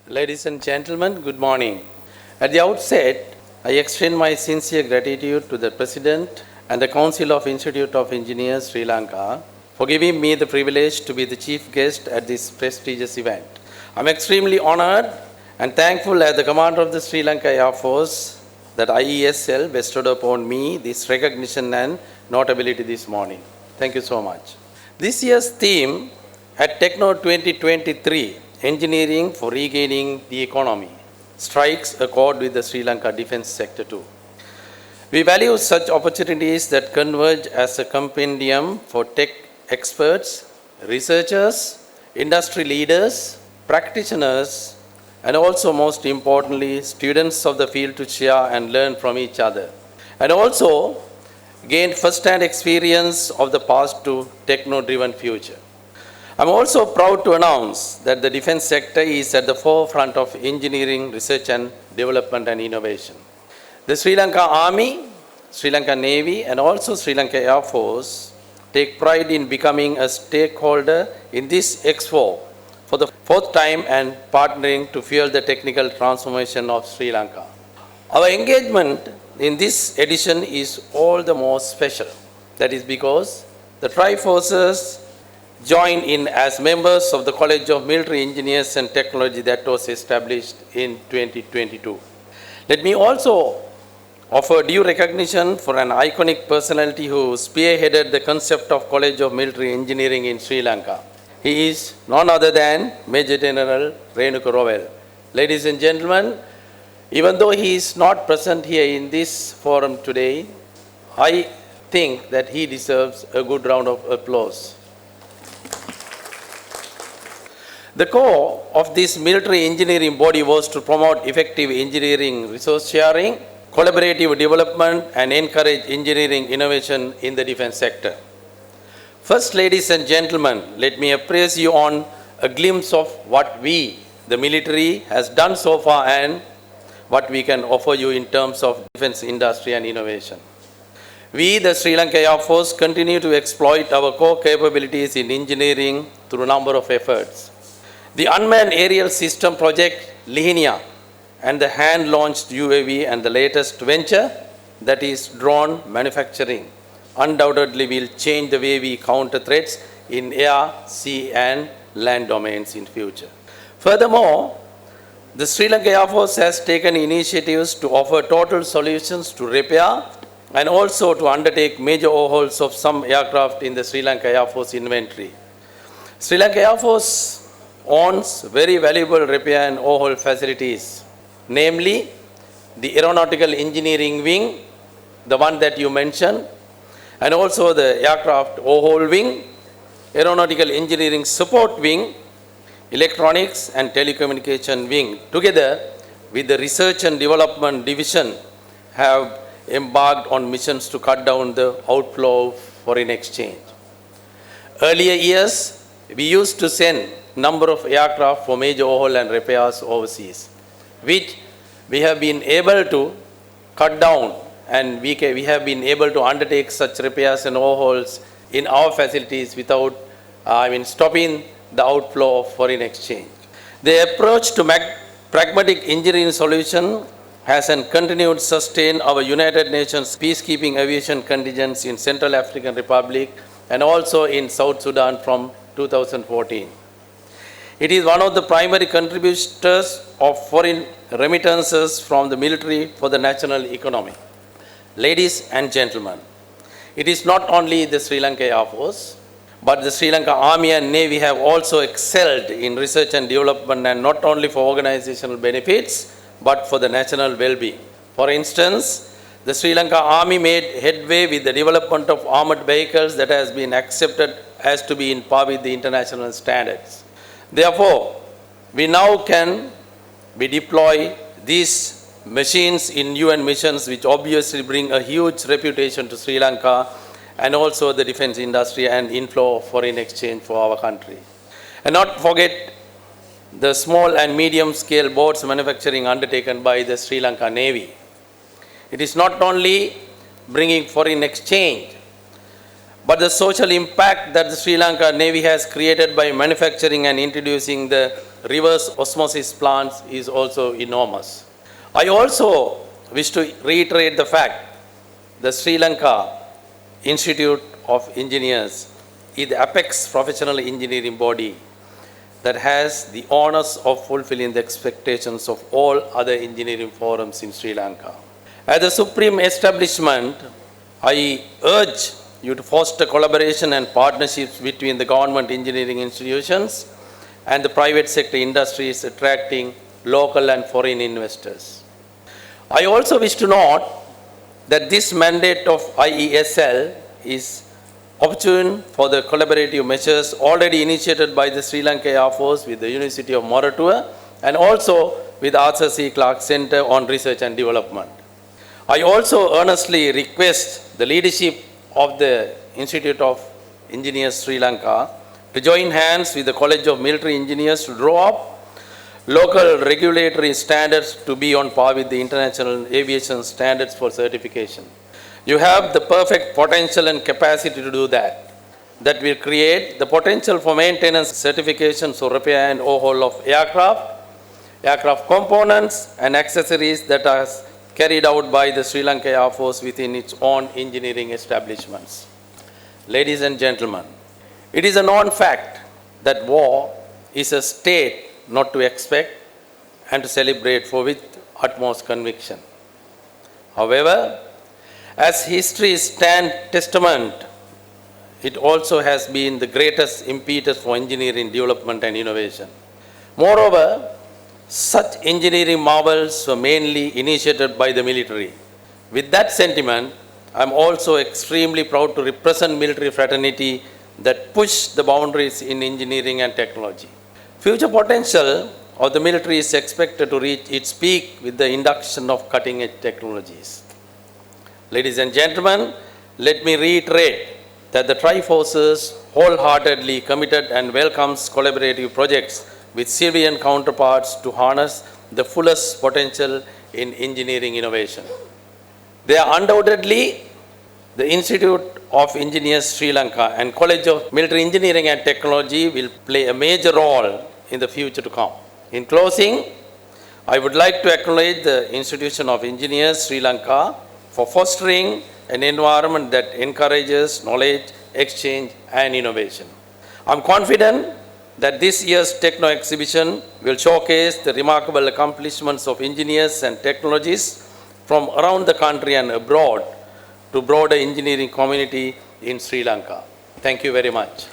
Ladies and gentlemen, good morning. At the outset, I extend my sincere gratitude to the President and the Council of Institute of Engineers, Sri Lanka, for giving me the privilege to be the chief guest at this prestigious event. I'm extremely honored and thankful as the Commander of the Sri Lanka Air Force that IESL bestowed upon me this recognition and notability this morning. Thank you so much. This year's theme at Techno 2023, Engineering for Regaining the Economy, strikes a chord with the Sri Lanka defense sector too. We value such opportunities that converge as a compendium for tech experts, researchers, industry leaders, practitioners, and also most importantly, students of the field to share and learn from each other. And also gain first-hand experience of the past to techno-driven future. I'm also proud to announce that the defense sector is at the forefront of engineering, research and development and innovation. The Sri Lanka Army, Sri Lanka Navy and also Sri Lanka Air Force take pride in becoming a stakeholder in this expo for the fourth time and partnering to fuel the technical transformation of Sri Lanka. Our engagement in this edition is all the more special. That is because the Tri-Forces join in as members of the College of Military Engineers and Technology that was established in 2022. Let me also offer due recognition for an iconic personality who spearheaded the concept of College of Military Engineering in Sri Lanka. He is none other than Major General Renuka Rowell. Ladies and gentlemen, even though he is not present here in this forum today, I think that he deserves a good round of applause. The core of this military engineering body was to promote effective engineering resource sharing, collaborative development, and encourage engineering innovation in the defense sector. First, ladies and gentlemen, let me appraise you on a glimpse of what we, the military, has done so far and what we can offer you in terms of defense industry and innovation. We, the Sri Lanka Air Force, continue to exploit our core capabilities in engineering through a number of efforts. The unmanned aerial system project Lihinia and the hand-launched UAV and the latest venture, that is drone manufacturing, undoubtedly will change the way we counter threats in air, sea and land domains in future. Furthermore, the Sri Lanka Air Force has taken initiatives to offer total solutions to repair and also to undertake major overhauls of some aircraft in the Sri Lanka Air Force inventory. Sri Lanka Air Force owns very valuable repair and overhaul facilities, namely the Aeronautical Engineering Wing, the one that you mentioned, and also the Aircraft Overhaul Wing, Aeronautical Engineering Support Wing, Electronics and Telecommunication Wing, together with the Research and Development Division, have embarked on missions to cut down the outflow of foreign exchange. Earlier years, we used to send number of aircraft for major overhaul and repairs overseas, which we have been able to cut down, and we have been able to undertake such repairs and overhauls in our facilities without stopping the outflow of foreign exchange. The approach to pragmatic engineering solution has and continued to sustain our United Nations peacekeeping aviation contingents in Central African Republic and also in South Sudan from 2014. It is one of the primary contributors of foreign remittances from the military for the national economy. Ladies and gentlemen, it is not only the Sri Lanka Air Force, but the Sri Lanka Army and Navy have also excelled in research and development, and not only for organizational benefits, but for the national well-being. For instance, the Sri Lanka Army made headway with the development of armored vehicles that has been accepted as to be in par with the international standards. Therefore, we now can deploy these machines in UN missions, which obviously bring a huge reputation to Sri Lanka and also the defense industry and inflow of foreign exchange for our country. And not forget the small and medium scale boats manufacturing undertaken by the Sri Lanka Navy. It is not only bringing foreign exchange, but the social impact that the Sri Lanka Navy has created by manufacturing and introducing the reverse osmosis plants is also enormous. I also wish to reiterate the fact the Sri Lanka Institute of Engineers is the apex professional engineering body that has the honors of fulfilling the expectations of all other engineering forums in Sri Lanka. As the supreme establishment, I urge you to foster collaboration and partnerships between the government engineering institutions and the private sector industries attracting local and foreign investors. I also wish to note that this mandate of IESL is opportune for the collaborative measures already initiated by the Sri Lanka Air Force with the University of Moratuwa and also with Arthur C. Clarke Center on Research and Development. I also earnestly request the leadership of the Institute of Engineers Sri Lanka to join hands with the College of Military Engineers to draw up local regulatory standards to be on par with the international aviation standards for certification. You have the perfect potential and capacity to do that. That will create the potential for maintenance certifications for repair and overhaul of aircraft components and accessories that are carried out by the Sri Lanka Air Force within its own engineering establishments. Ladies and gentlemen, it is a known fact that war is a state not to expect and to celebrate for with utmost conviction. However, as history stands testament, it also has been the greatest impetus for engineering development and innovation. Moreover, such engineering marvels were mainly initiated by the military. With that sentiment, I am also extremely proud to represent military fraternity that push the boundaries in engineering and technology. Future potential of the military is expected to reach its peak with the induction of cutting-edge technologies. Ladies and gentlemen, let me reiterate that the Tri-Forces wholeheartedly committed and welcomes collaborative projects with civilian counterparts to harness the fullest potential in engineering innovation. They are undoubtedly the Institute of Engineers Sri Lanka and College of Military Engineering and Technology will play a major role in the future to come. In closing, I would like to acknowledge the Institution of Engineers Sri Lanka for fostering an environment that encourages knowledge, exchange, and innovation. I'm confident that this year's Techno exhibition will showcase the remarkable accomplishments of engineers and technologists from around the country and abroad to broader engineering community in Sri Lanka. Thank you very much.